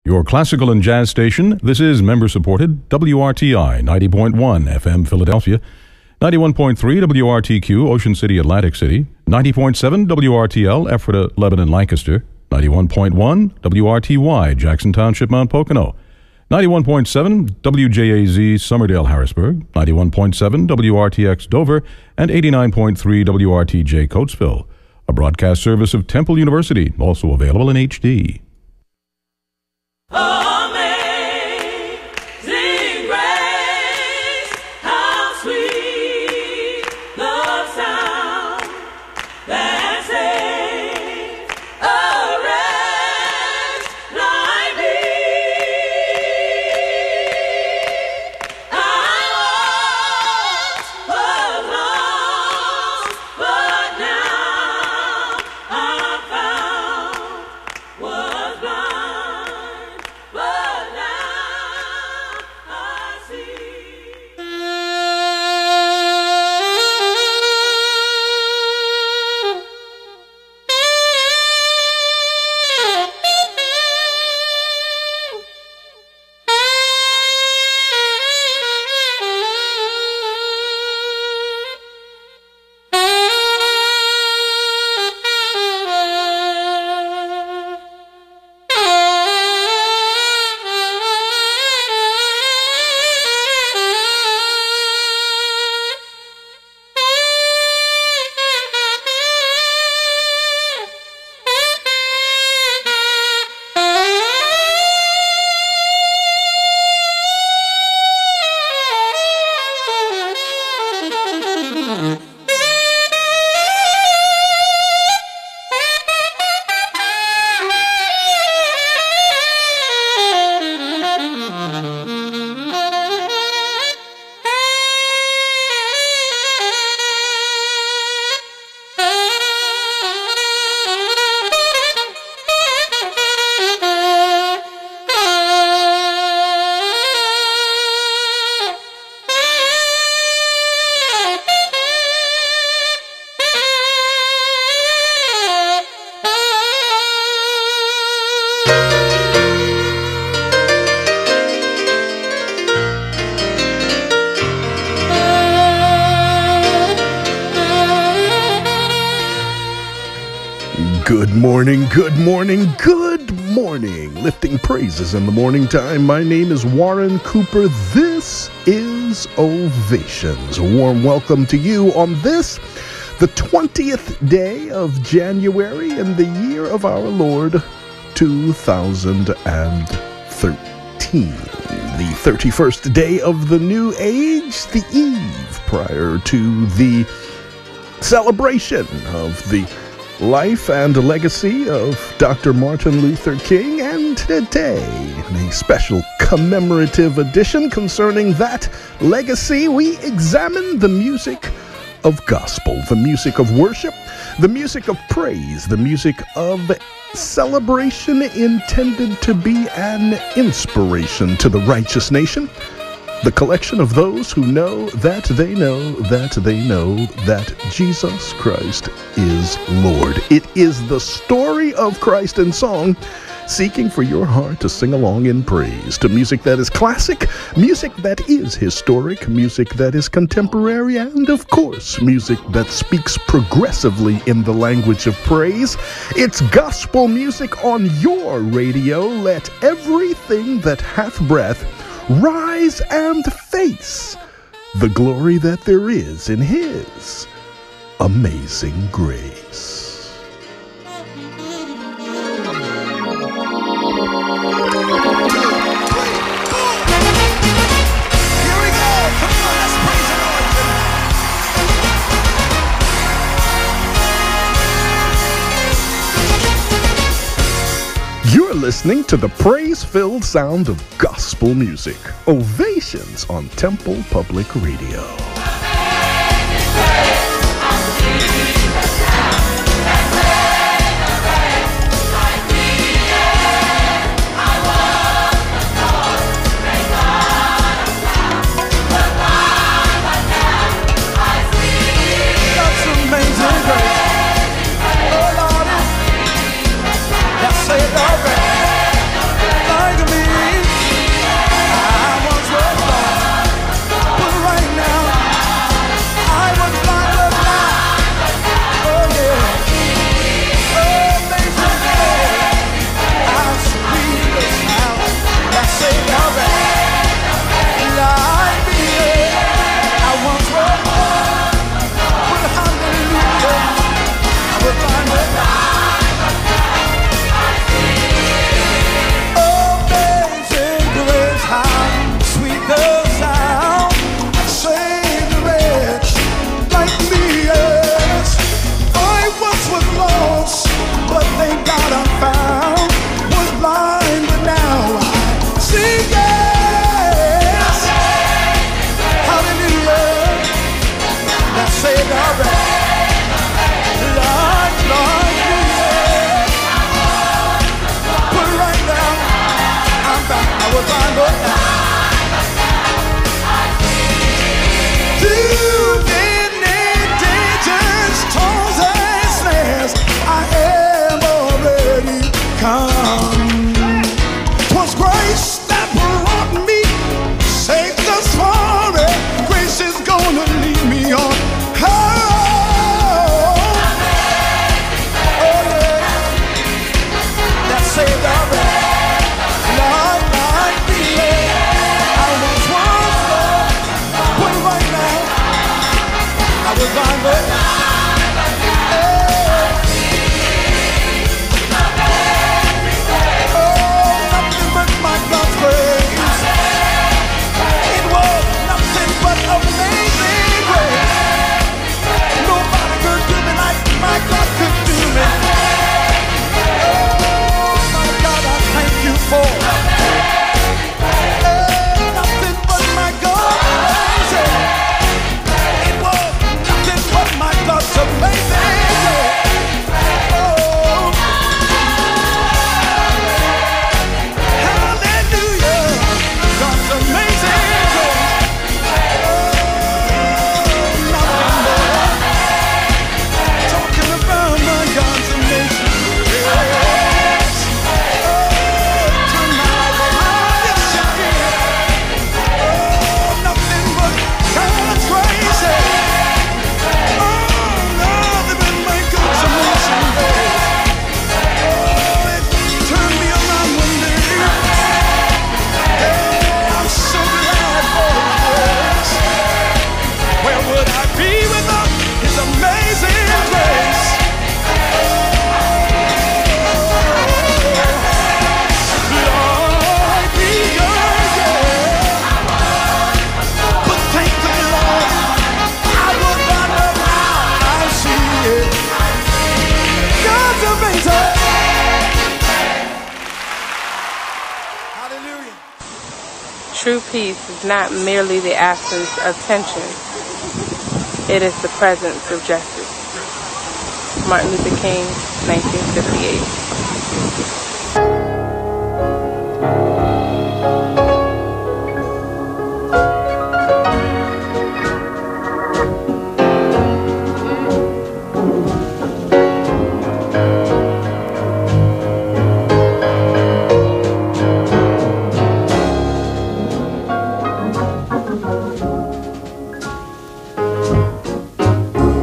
Your classical and jazz station. This is member-supported WRTI 90.1 FM Philadelphia, 91.3 WRTQ Ocean City, Atlantic City, 90.7 WRTL Ephrata, Lebanon, Lancaster, 91.1 WRTY Jackson Township, Mount Pocono, 91.7 WJAZ Summerdale, Harrisburg, 91.7 WRTX Dover, and 89.3 WRTJ Coatesville. A broadcast service of Temple University, also available in HD. Good morning, good morning, good morning. Lifting praises in the morning time. My name is Warren Cooper. This is Ovations. A warm welcome to you on this, the 20th day of January in the year of our Lord, 2013. The 31st day of the new age, the eve prior to the celebration of the life and legacy of Dr. Martin Luther King, and today, in a special commemorative edition concerning that legacy, we examine the music of gospel, the music of worship, the music of praise, the music of celebration intended to be an inspiration to the righteous nation, the collection of those who know that they know that they know that Jesus Christ is Lord. It is the story of Christ in song, seeking for your heart to sing along in praise to music that is classic, music that is historic, music that is contemporary, and of course, music that speaks progressively in the language of praise. It's gospel music on your radio. Let everything that hath breath rise and face the glory that there is in His amazing grace. Here we go. Come on, let's praise the Lord tonight. You're listening to the praise-filled sound of gospel music. Ovations on Temple Public Radio. Say it already. I was blind, but now. Too many dangers, toils and snares, I am already come. 'Twas grace that brought me safe thus far, and grace is gonna lead me on. Oh, yeah, that saved our life. Lord, Lord, be I was once lost, but right now I was blind, but nothing but my God's grace. It was nothing but amazing grace. Nobody could do me like my God could do me. Oh, my God, I thank you for nothing but my God's grace. It was nothing but my God's amazing grace. Oh, hallelujah, God's amazing grace. Talking about my God's amazing grace. Tonight, yes, you did. Nothing but God's grace. Nothing but my God's amazing grace. It turned me around one day. I'm so glad for this. Where would I be without His amazing grace? Lord, be yours, yeah. But thank the Lord, I would not know how I see it. God's amazing. Hallelujah. True peace is not merely the absence of tension. It is the presence of justice. Martin Luther King, 1958.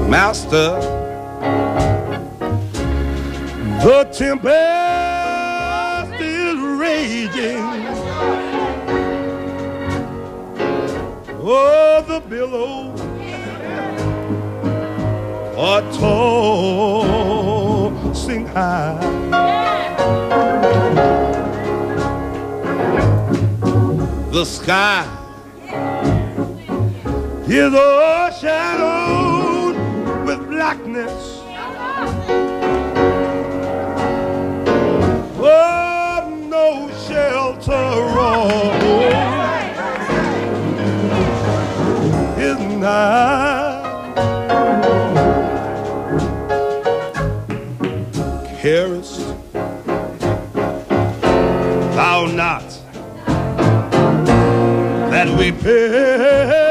Master, the tempest is raging. Oh, the billows are tossing high. The sky is overshadowed with blackness. Oh, no shelter is nigh. Carest thou not that we perish?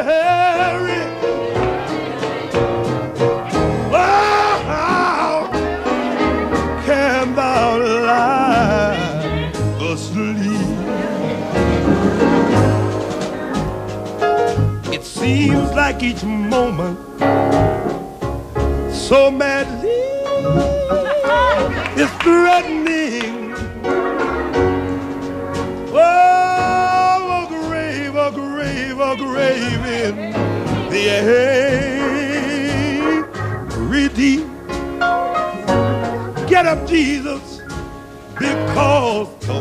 How can thou lie asleep? It seems like each moment so madly is threatening. Oh, a grave, a grave, a grave in the angry deep. Get up, Jesus, because the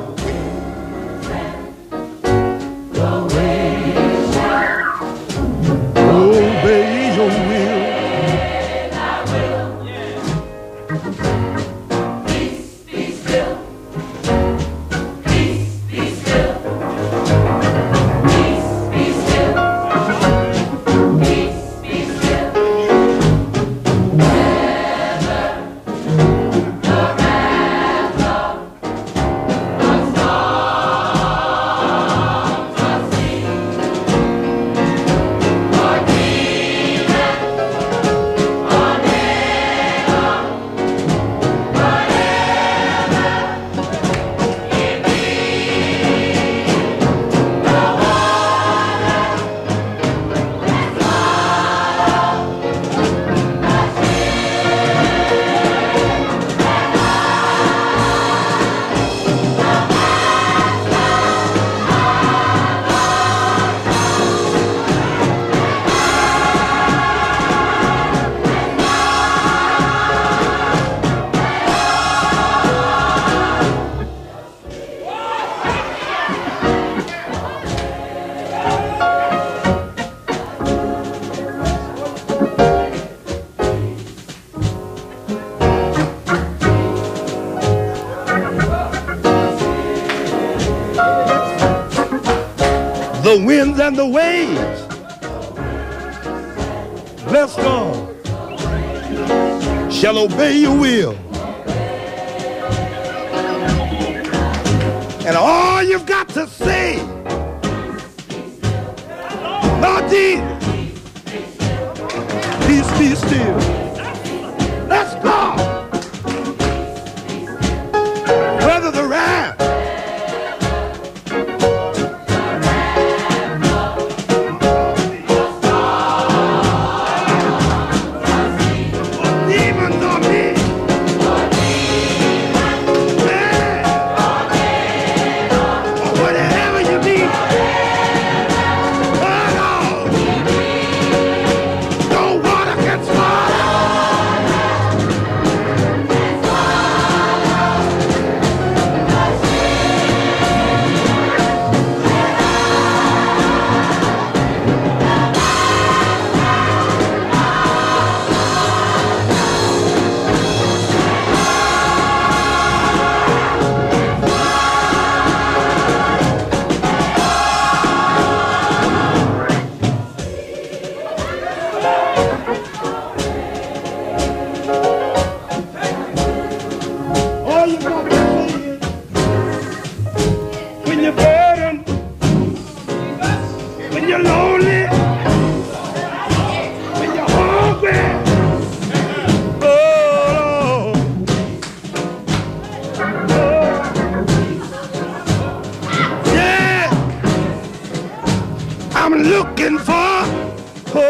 obey your will. Peace, be still. Peace, be still. Peace, be still. Peace, be still. Never the wrath of the winds and the waves. Bless God. Shall obey your will. And all you've got to say, Lord Jesus, peace be still. Let's go. Whether the wrath demons on me.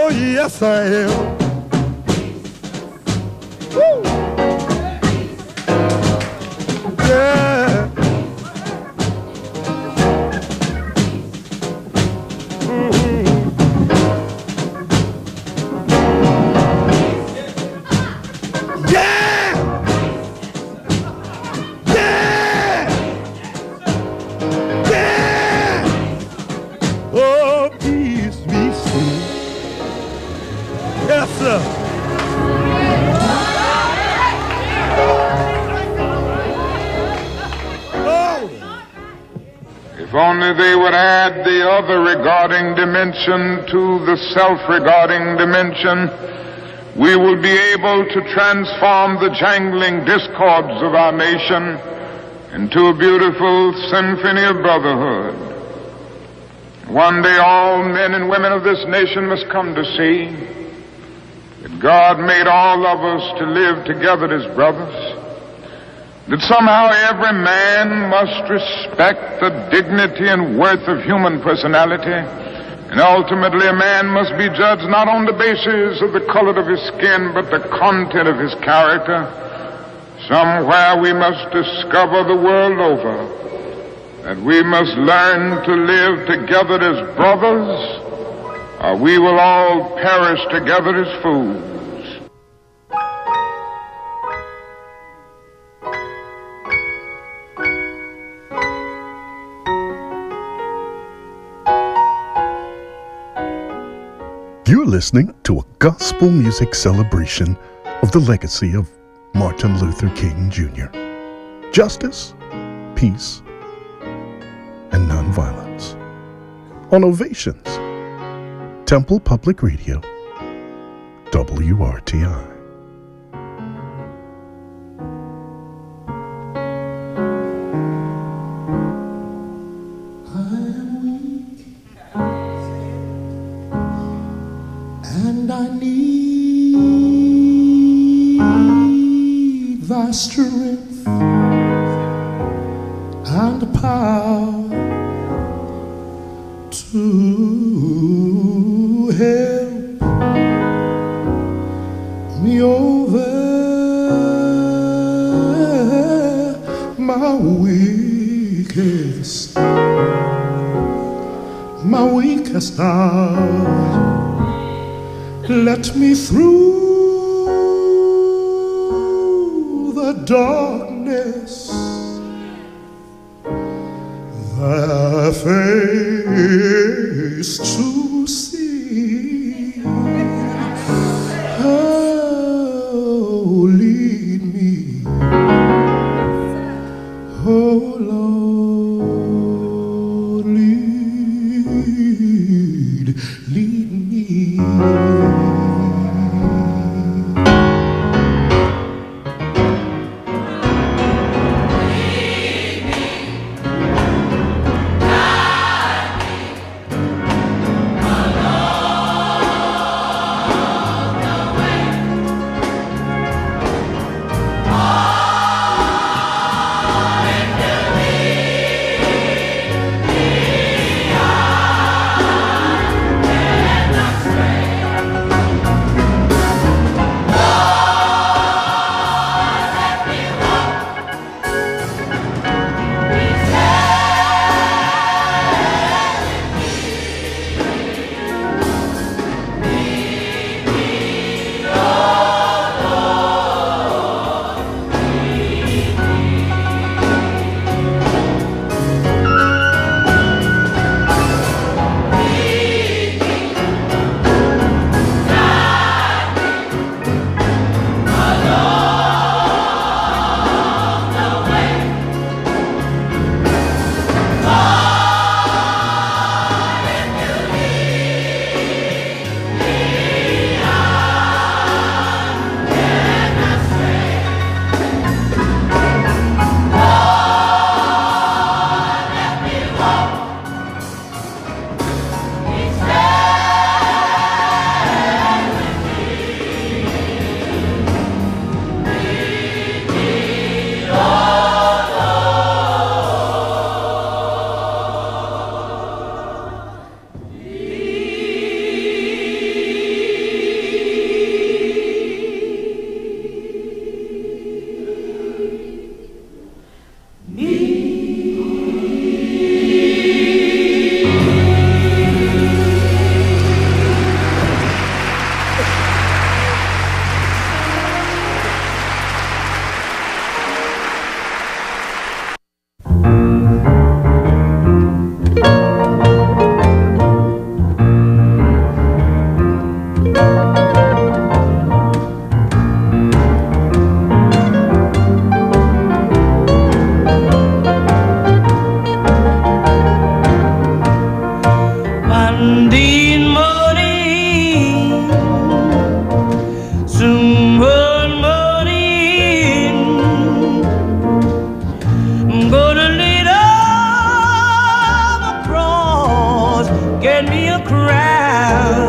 Yes, I am. Woo. Yeah. Mm-hmm. Yeah. Yeah. Yeah. Oh, peace be still. Yes, sir. Oh. If only they would add the other regarding dimension to the self-regarding dimension, we will be able to transform the jangling discords of our nation into a beautiful symphony of brotherhood. One day all men and women of this nation must come to see that God made all of us to live together as brothers, that somehow every man must respect the dignity and worth of human personality, and ultimately a man must be judged not on the basis of the color of his skin, but the content of his character. Somewhere we must discover the world over that we must learn to live together as brothers, or we will all perish together as fools. You're listening to a gospel music celebration of the legacy of Martin Luther King Jr. Justice, peace, and nonviolence. On Ovations, Temple Public Radio, WRTI. And I need thy strength and power to help me over my weakest hour. Let me through the darkness thy face to see. Oh, lead me, oh Lord, lead get me a crown.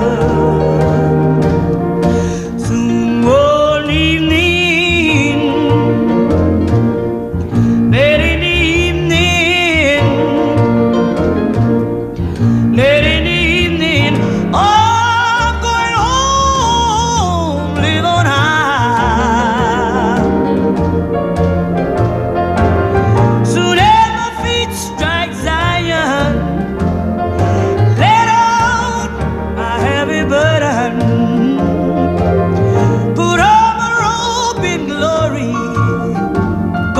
Soon one evening, late in the evening, late in the evening, oh, I'm going home, live on high. Soon as my feet strike Zion, lay down my heavy burden, put on my robe in glory,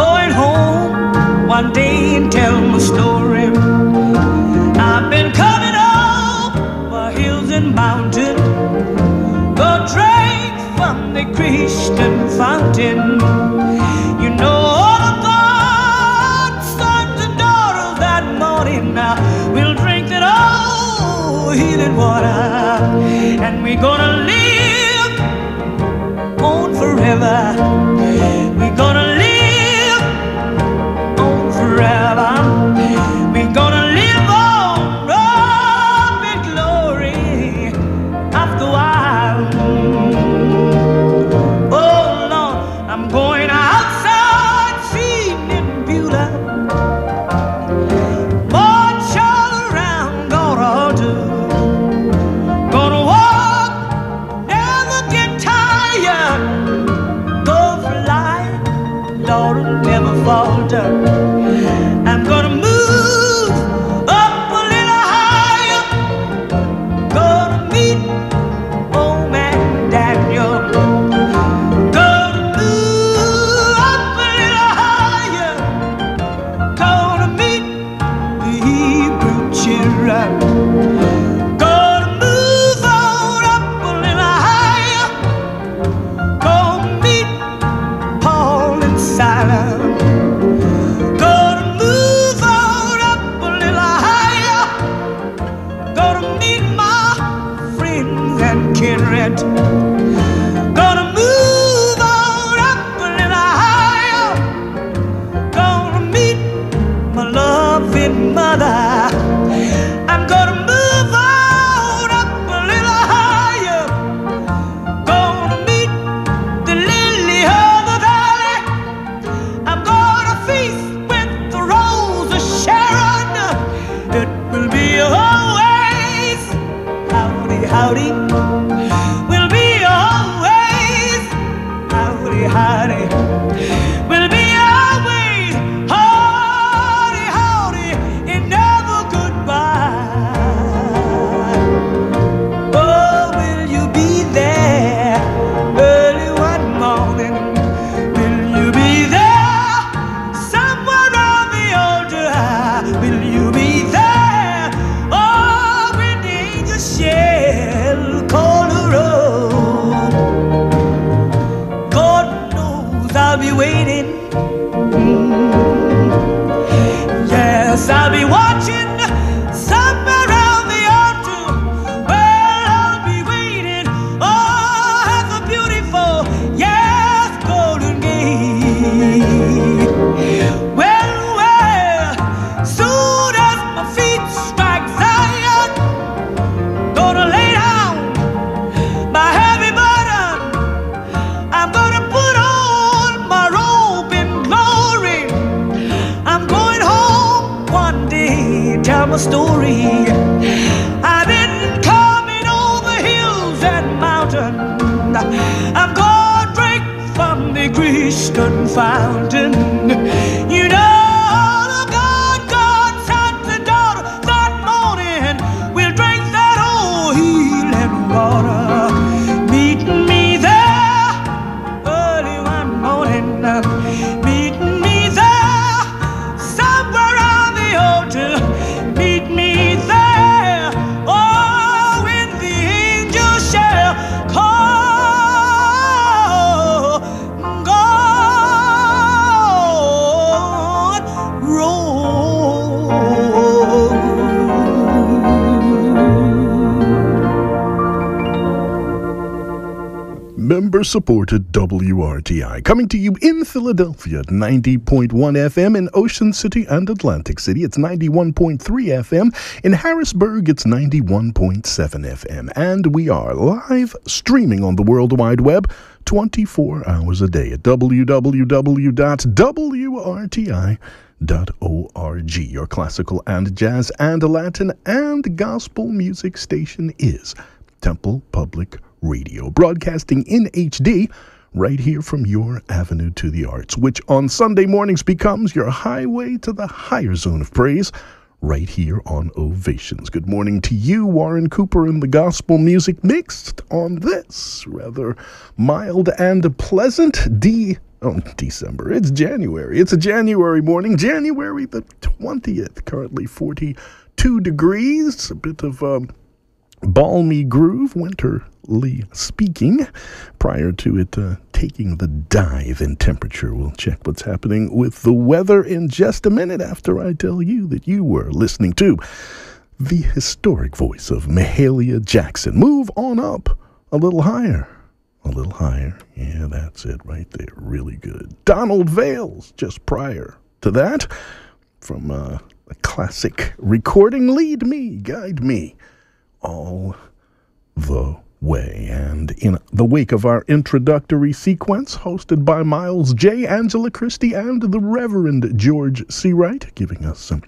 going home one day and tell my story. I've been coming up my hills and mountains, go drink from the Christian fountain. You know all of God's sons and daughters that morning now we'll drink that old healing water, and we're gonna live on forever. We're gonna live on forever. We're gonna live on up in glory after a while. Oh Lord, I'm going outside, seeing in beauty. March all around, gonna do. Gonna walk, never get tired. Go fly, Lord, never falter. I'm gonna move up a little higher. Gonna meet old man Daniel. Gonna move up a little higher. Gonna meet the Hebrew children. Gonna move on up a little higher. Gonna meet Paul and Silas. Gonna move on up a little higher. Gonna meet my friends and kindred. Gonna move on up a little higher. Gonna meet my loving mother. I'm gonna move on up a little higher. Gonna meet the lily of the valley. I'm gonna feast with the rose of Sharon. It will be always howdy, howdy. Will be always howdy, howdy. Will be always howdy, howdy, and never goodbye. Oh, will you be there early one morning? Will you be there somewhere on the altar? Will you be there? Oh, when the angel shall call the roll. God knows I'll be waiting. Yes, I'll be watching somewhere around the altar. Well, I'll be waiting. Oh, at the beautiful, yes, golden gate. Well, soon as my feet strike Zion, gonna lay down my heavy burden. I'm gonna put on my robe in glory. I'm going home one day, tell my story. I've been coming over hills and mountains. I'm gonna drink from the Christian fountain. You know, the God's sons and daughters that morning will drink that old healing water. Meet me there early one morning. Meet me there somewhere on the altar. Meet me there. Oh, when the angel shall call, go member-supported WRTI, coming to you in Philadelphia at 90.1 FM, in Ocean City and Atlantic City. It's 91.3 FM. In Harrisburg, it's 91.7 FM. And we are live streaming on the World Wide Web 24 hours a day at www.wrti.org. Your classical and jazz and Latin and gospel music station is Temple Public Radio, broadcasting in HD right here from your Avenue to the Arts, which on Sunday mornings becomes your highway to the higher zone of praise right here on Ovations. Good morning to you, Warren Cooper, and the gospel music mixed on this rather mild and pleasant December. It's January. It's a January morning, January the 20th, currently 42 degrees, a bit of balmy groove, winterly speaking. Prior to it taking the dive in temperature, we'll check what's happening with the weather in just a minute after I tell you that you were listening to the historic voice of Mahalia Jackson. Move on up a little higher. A little higher. Yeah, that's it right there. Really good. Donald Vales, just prior to that, from a classic recording, Lead Me, Guide Me all the way. And in the wake of our introductory sequence, hosted by Miles J., Angela Christie, and the Reverend George C. Wright, giving us some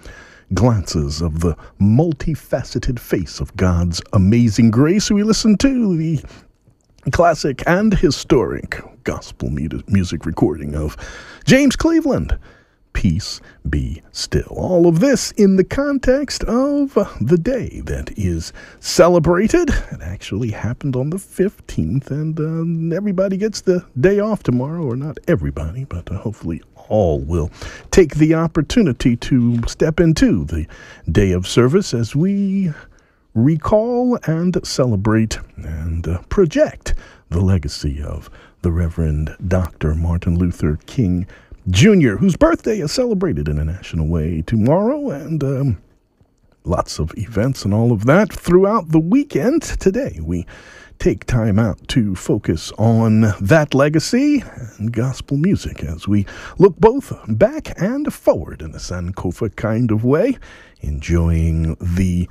glances of the multifaceted face of God's amazing grace, we listen to the classic and historic gospel music recording of James Cleveland, Peace Be Still. All of this in the context of the day that is celebrated. It actually happened on the 15th, and everybody gets the day off tomorrow, or not everybody, but hopefully all will take the opportunity to step into the day of service as we recall and celebrate and project the legacy of the Reverend Dr. Martin Luther King Jr., whose birthday is celebrated in a national way tomorrow, and lots of events and all of that throughout the weekend. Today, we take time out to focus on that legacy and gospel music as we look both back and forward in a Sankofa kind of way, enjoying the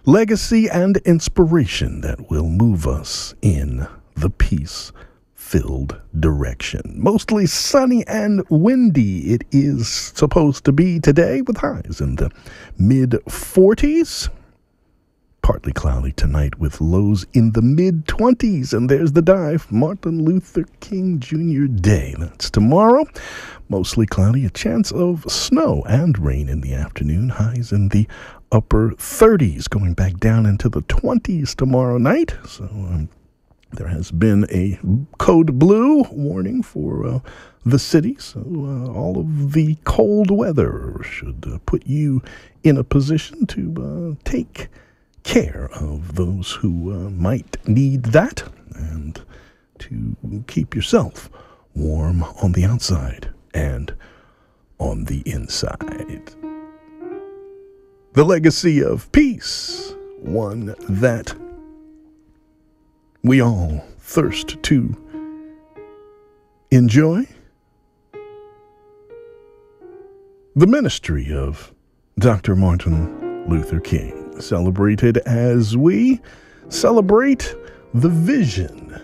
legacy and inspiration that will move us in the peace-filled direction. Mostly sunny and windy it is supposed to be today, with highs in the mid-40s. Partly cloudy tonight with lows in the mid-20s. And there's the dive, Martin Luther King Jr. Day. That's tomorrow. Mostly cloudy, a chance of snow and rain in the afternoon. Highs in the upper 30s, going back down into the 20s tomorrow night. So there has been a code blue warning for the city. So all of the cold weather should put you in a position to take care of those who might need that, and to keep yourself warm on the outside and on the inside. The legacy of peace, one that we all thirst to enjoy. The ministry of Dr. Martin Luther King, celebrated as we celebrate the vision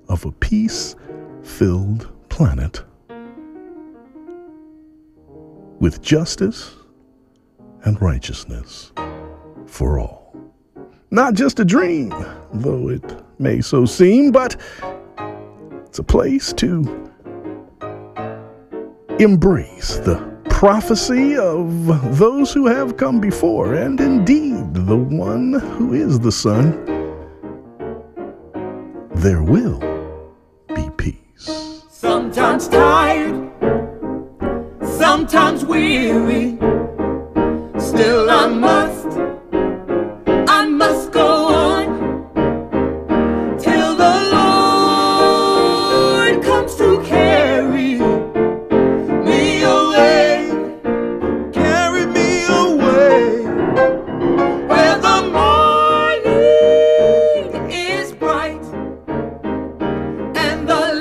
of a peace-filled planet with justice and righteousness for all. Not just a dream, though it may so seem, but it's a place to embrace the prophecy of those who have come before, and indeed the one who is the Son. There will be peace. Sometimes tired, sometimes weary, still I must go on till the Lord comes to carry me away, where the morning is bright and the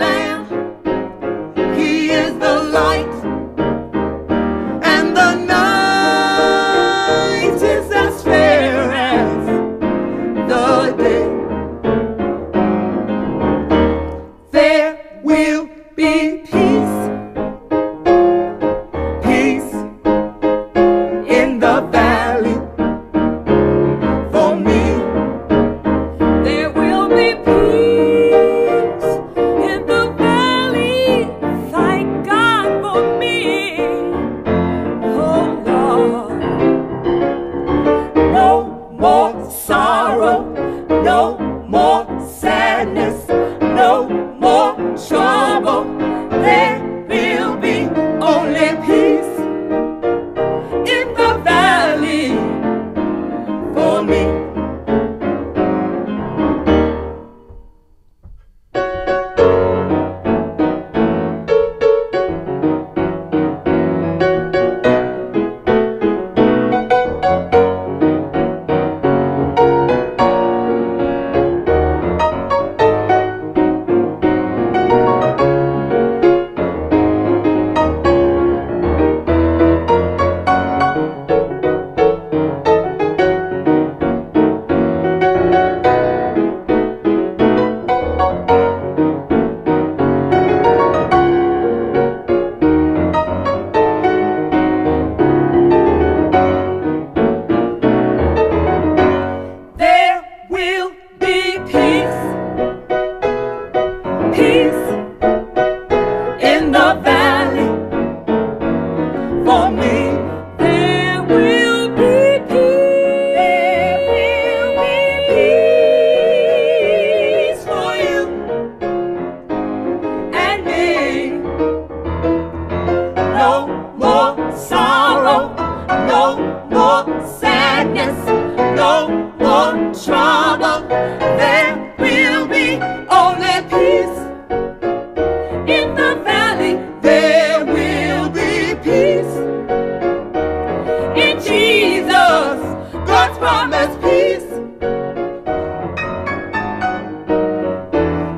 promised peace.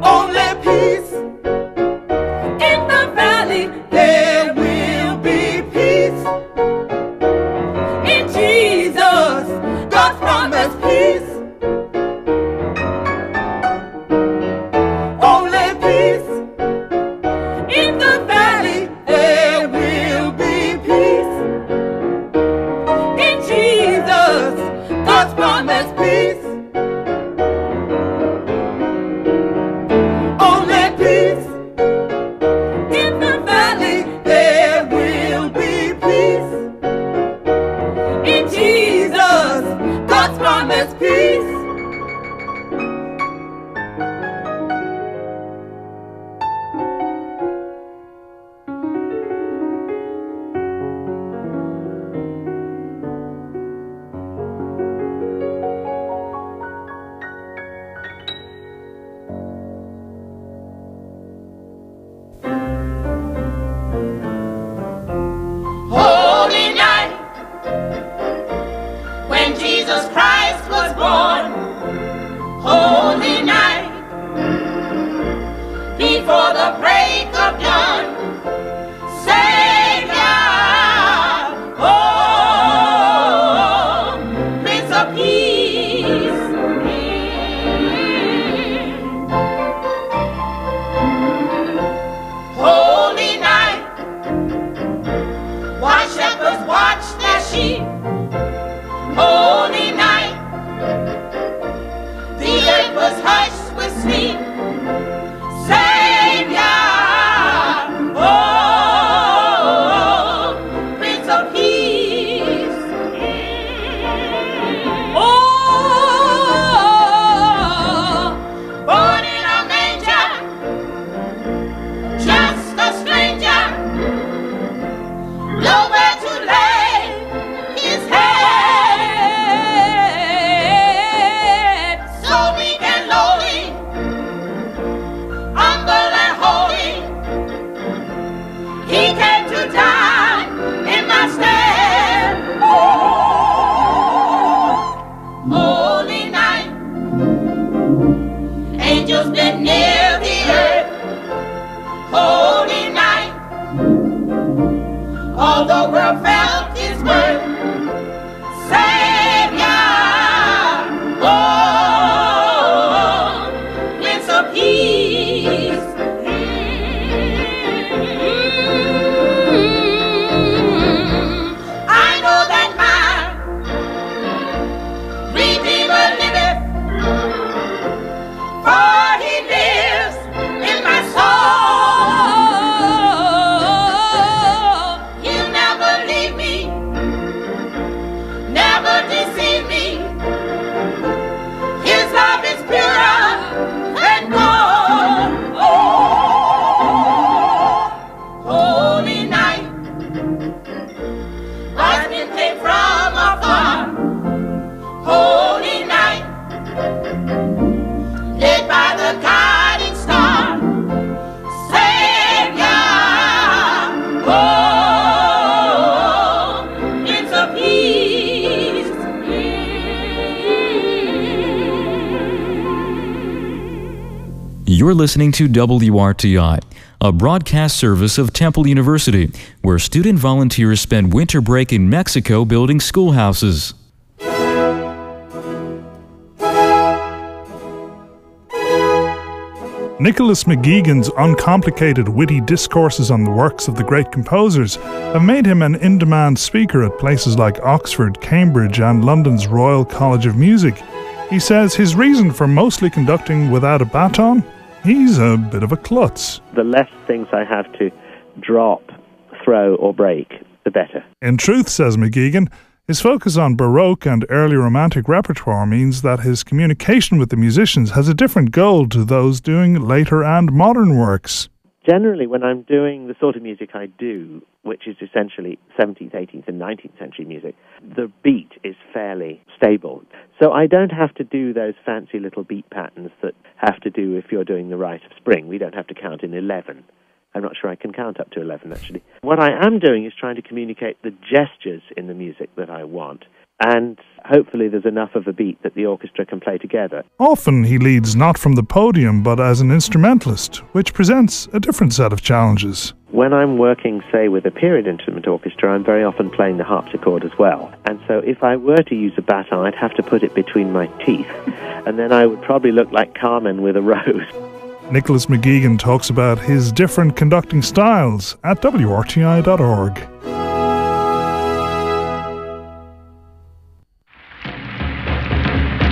Only peace. In the valley there will be peace. In Jesus, God's promised peace. Only peace. In the valley there will be peace. In Jesus, God's promised peace. Only peace. In the valley there will be peace. In Jesus, God's promised peace. Holy night, when Jesus Christ was born. Holy night, before the break of dawn. Savior, oh, Prince of Peace. Holy night, while shepherds watch their sheep. Holy night, the earth was hushed with sleep. Savior, oh, Prince of Peace. Oh, born in a manger, just a stranger, nowhere to lay his head. So weak and lowly, humble and holy, he came to die in my stead. Holy night, angels been near the earth. Holy night, all the world felt his word. Savior, oh, Prince of Peace. I know that my Redeemer liveth, for he lives in my soul. He'll never leave me, never deceive me. His love is purer than gold. Oh, holy night, wise men came from afar. Holy night, led by the guiding star. Savior, oh, Prince of Peace. You're listening to WRTI, a broadcast service of Temple University, where student volunteers spend winter break in Mexico building schoolhouses. Nicholas McGeegan's uncomplicated, witty discourses on the works of the great composers have made him an in-demand speaker at places like Oxford, Cambridge and London's Royal College of Music. He says his reason for mostly conducting without a baton? He's a bit of a klutz. The less things I have to drop, throw or break, the better. In truth, says McGeegan, his focus on Baroque and early Romantic repertoire means that his communication with the musicians has a different goal to those doing later and modern works. Generally, when I'm doing the sort of music I do, which is essentially 17th, 18th and 19th century music, the beat is fairly stable. So I don't have to do those fancy little beat patterns that have to do if you're doing the Rite of Spring. We don't have to count in 11. I'm not sure I can count up to 11, actually. What I am doing is trying to communicate the gestures in the music that I want. and hopefully there's enough of a beat that the orchestra can play together. Often he leads not from the podium but as an instrumentalist, which presents a different set of challenges. When I'm working, say, with a period instrument orchestra, I'm very often playing the harpsichord as well. And so if I were to use a baton, I'd have to put it between my teeth, and then I would probably look like Carmen with a rose. Nicholas McGeegan talks about his different conducting styles at WRTI.org.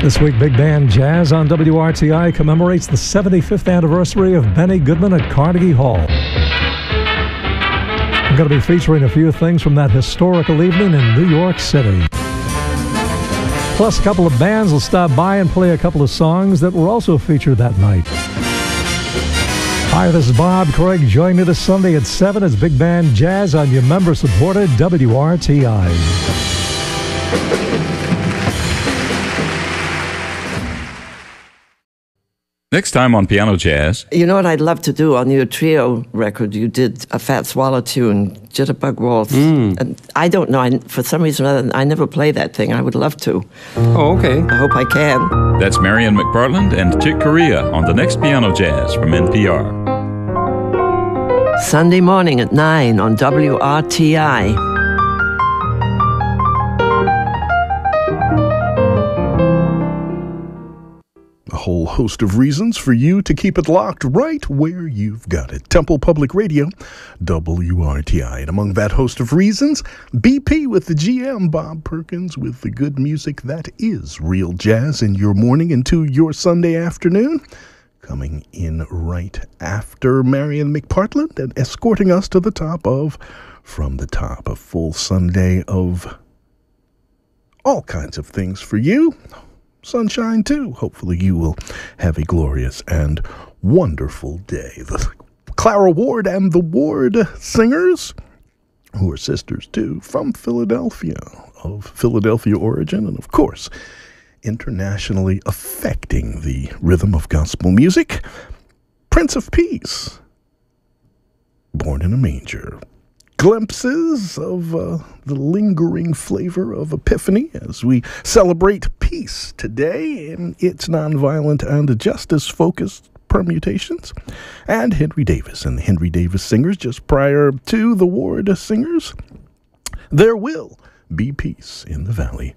This week, Big Band Jazz on WRTI commemorates the 75th anniversary of Benny Goodman at Carnegie Hall. I'm going to be featuring a few things from that historical evening in New York City. Plus, a couple of bands will stop by and play a couple of songs that were also featured that night. Hi, this is Bob Craig. Join me this Sunday at 7 as Big Band Jazz on your member-supported WRTI. Next time on Piano Jazz. You know what I'd love to do on your trio record? You did a Fat Swallow tune, Jitterbug Waltz. And I don't know, for some reason or other, I never play that thing. I would love to. Oh, okay. I hope I can. That's Marian McPartland and Chick Corea on the next Piano Jazz from NPR. Sunday morning at 9 on WRTI. A whole host of reasons for you to keep it locked right where you've got it. Temple Public Radio, WRTI. And among that host of reasons, BP with the GM, Bob Perkins with the good music that is real jazz in your morning into your Sunday afternoon. Coming in right after Marian McPartland and escorting us to the top of From the Top, a full Sunday of all kinds of things for you. Sunshine, too. Hopefully you will have a glorious and wonderful day. The Clara Ward and the Ward Singers, who are sisters, too, from Philadelphia, of Philadelphia origin, and, of course, internationally affecting the rhythm of gospel music. Prince of Peace, Born in a Manger. Glimpses of the lingering flavor of Epiphany as we celebrate peace today in its nonviolent and justice-focused permutations. And Henry Davis and the Henry Davis Singers just prior to the Ward Singers. There will be peace in the valley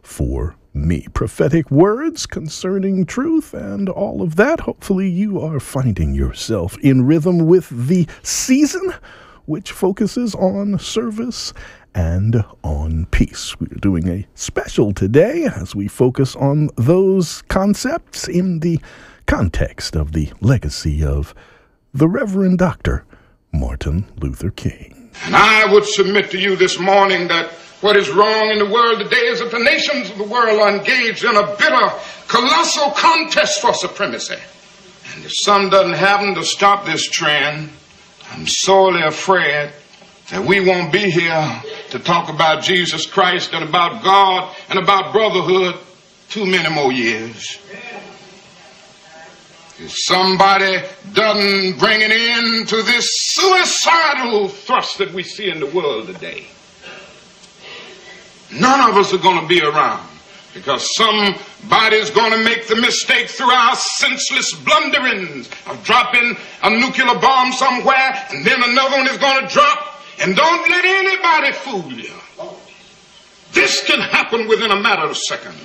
for me. Prophetic words concerning truth and all of that. Hopefully you are finding yourself in rhythm with the season, which focuses on service and on peace. We're doing a special today as we focus on those concepts in the context of the legacy of the Reverend Dr. Martin Luther King. And I would submit to you this morning that what is wrong in the world today is that the nations of the world are engaged in a bitter, colossal contest for supremacy. And if some doesn't happen to stop this trend, I'm sorely afraid that we won't be here to talk about Jesus Christ and about God and about brotherhood too many more years. If somebody doesn't bring an end to this suicidal thrust that we see in the world today, none of us are going to be around, because somebody's going to make the mistake through our senseless blunderings of dropping a nuclear bomb somewhere, and then another one is going to drop. And don't let anybody fool you. This can happen within a matter of seconds.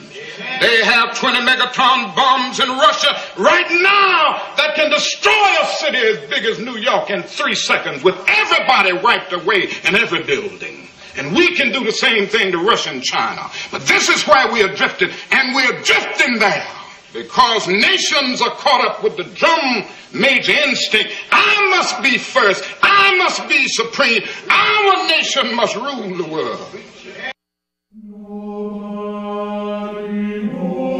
They have 20 megaton bombs in Russia right now that can destroy a city as big as New York in 3 seconds, with everybody wiped away in every building. And we can do the same thing to Russia and China. But this is where we are drifting, and we're drifting there because nations are caught up with the drum major instinct. I must be first. I must be supreme. Our nation must rule the world. Nobody knows.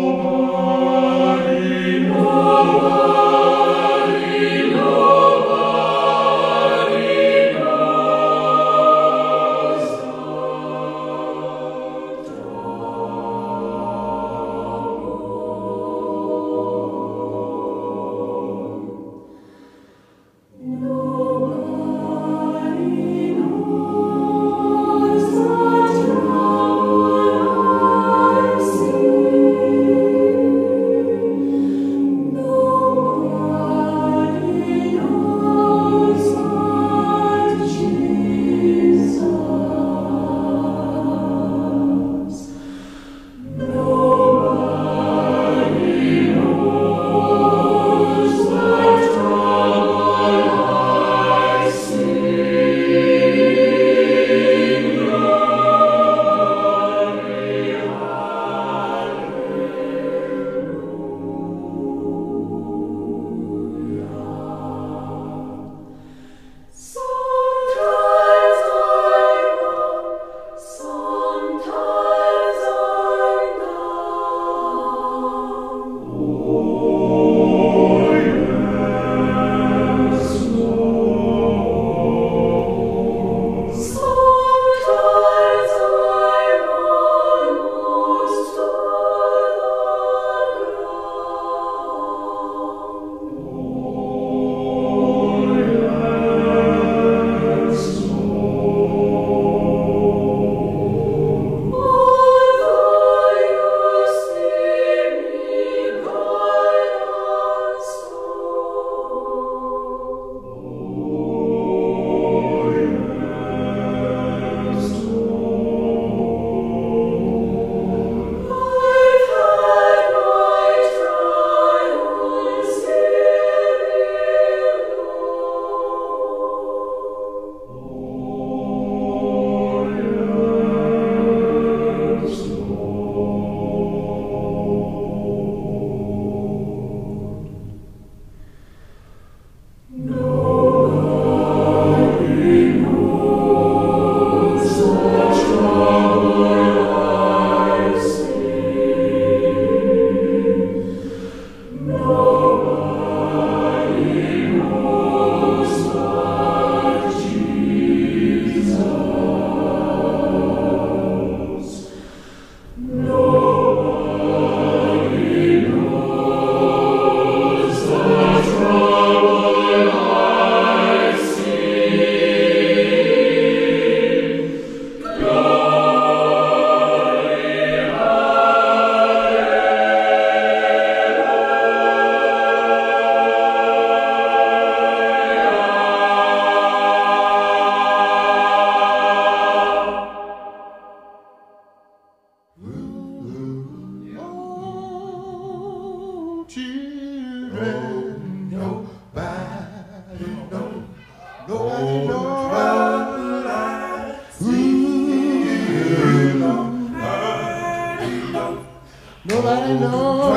Nobody knows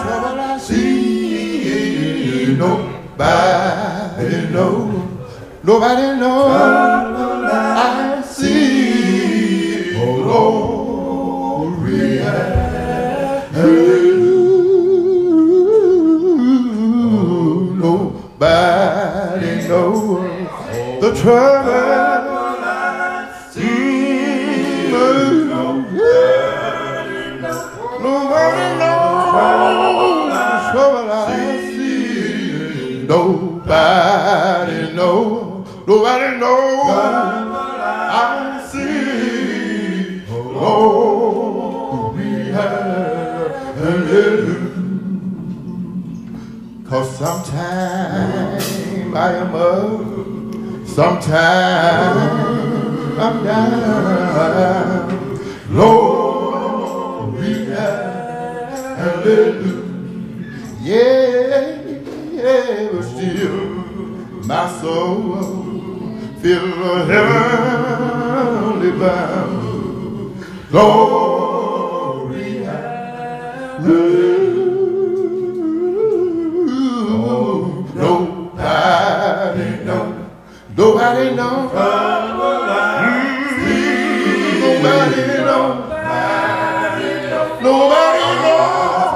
trouble I see. Nobody knows. Nobody knows I see. Oh, glory. Nobody knows the trouble I see. Nobody knows the trouble I see. Nobody knows. Nobody knows I see. Glory, hallelujah. 'Cause sometimes I am up, sometimes I'm down. Glory, hallelujah. Yeah, but still my soul feels a heavenly bound. Glory, hallelujah. Nobody knows. Nobody knows. Nobody knows. Nobody knows.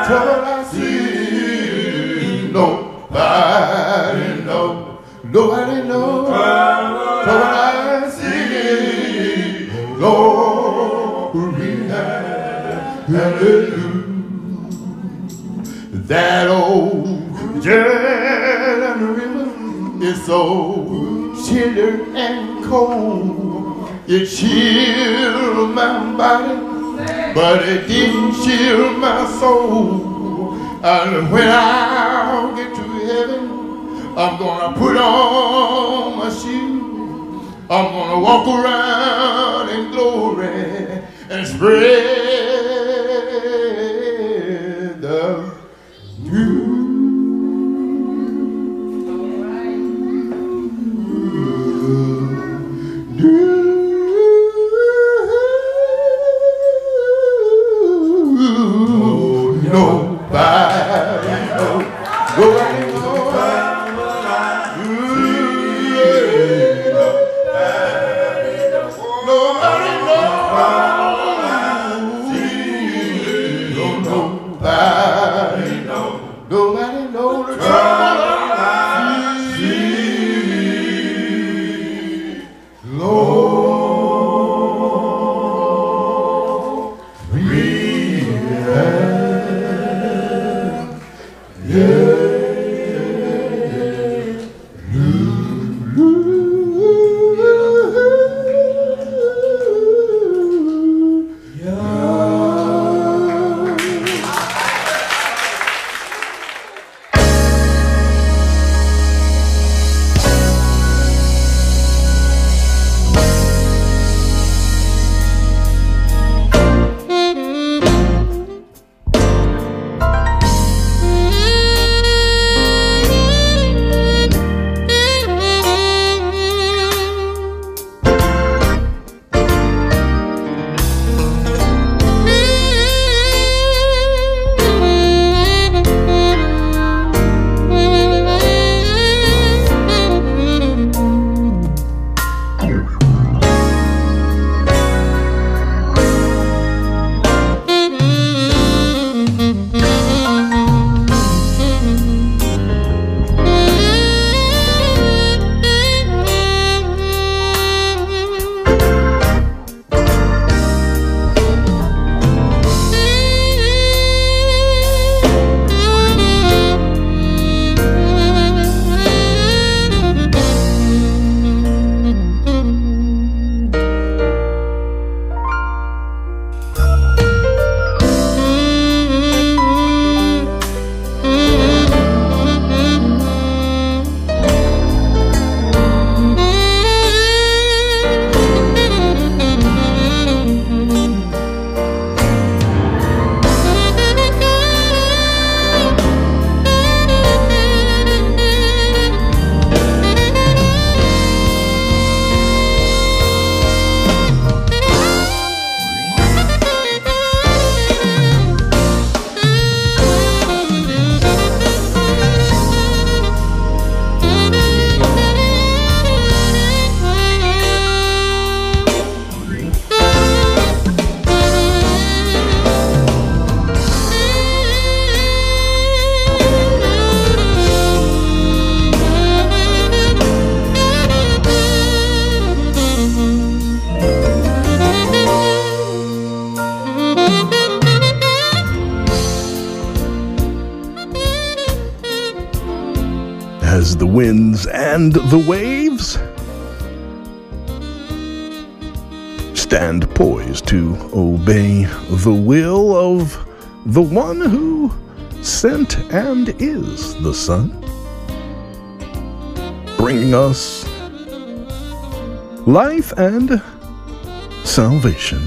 Trouble I see. Nobody knows. Nobody knows. Trouble I see. Glory, hallelujah. That old Jordan River is so chilly and cold. It chilled my body, but it didn't chill my soul. And when I get to heaven, I'm gonna put on my shoes. I'm gonna walk around in glory and spread the news. Nobody knows. Nobody knows. Nobody knows. as the winds and the waves stand poised to obey the will of the one who sent and is the Son, bringing us life and salvation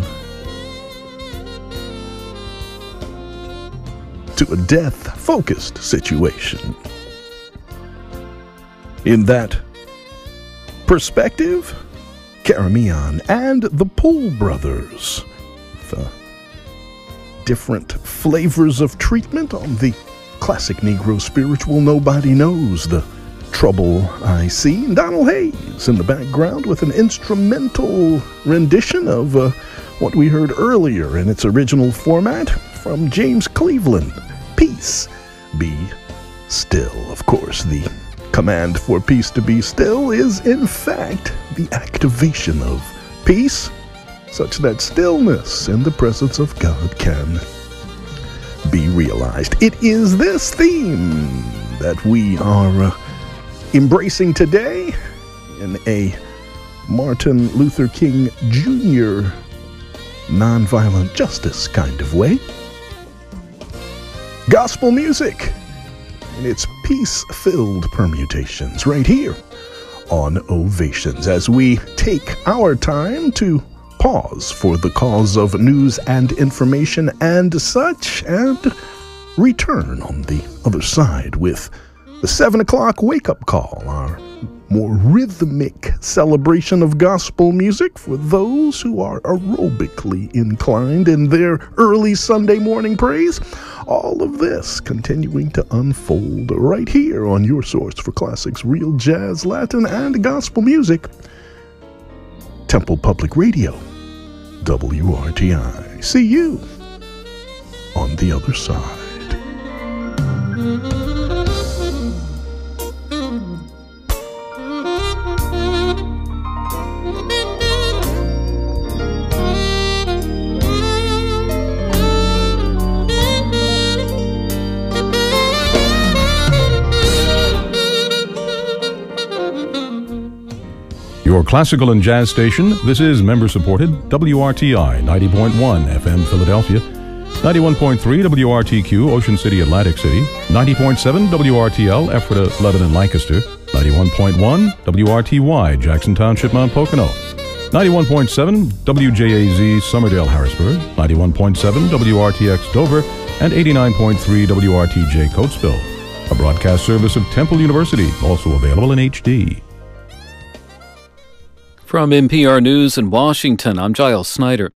to a death-focused situation. In that perspective, Karamian and the Pool Brothers, the different flavors of treatment on the classic Negro spiritual Nobody Knows the Trouble I See. And Donald Hayes in the background with an instrumental rendition of what we heard earlier in its original format from James Cleveland, Peace Be Still. Of course, the command for peace to be still is, in fact, the activation of peace, such that stillness in the presence of God can be realized. It is this theme that we are embracing today in a Martin Luther King Jr. nonviolent justice kind of way. Gospel music in its peace-filled permutations right here on Ovations, as we take our time to pause for the cause of news and information and such, and return on the other side with the 7 o'clock wake-up call, our more rhythmic celebration of gospel music for those who are aerobically inclined in their early Sunday morning praise. All of this continuing to unfold right here on your source for classics, real jazz, Latin, and gospel music, Temple Public Radio, WRTI. See you on the other side. Your classical and jazz station. This is member-supported WRTI 90.1 FM Philadelphia, 91.3 WRTQ Ocean City, Atlantic City, 90.7 WRTL Ephrata, Lebanon, Lancaster, 91.1 WRTY Jackson Township, Mount Pocono, 91.7 WJAZ Summerdale, Harrisburg, 91.7 WRTX Dover, and 89.3 WRTJ Coatesville. A broadcast service of Temple University, also available in HD. From NPR News in Washington, I'm Giles Snyder.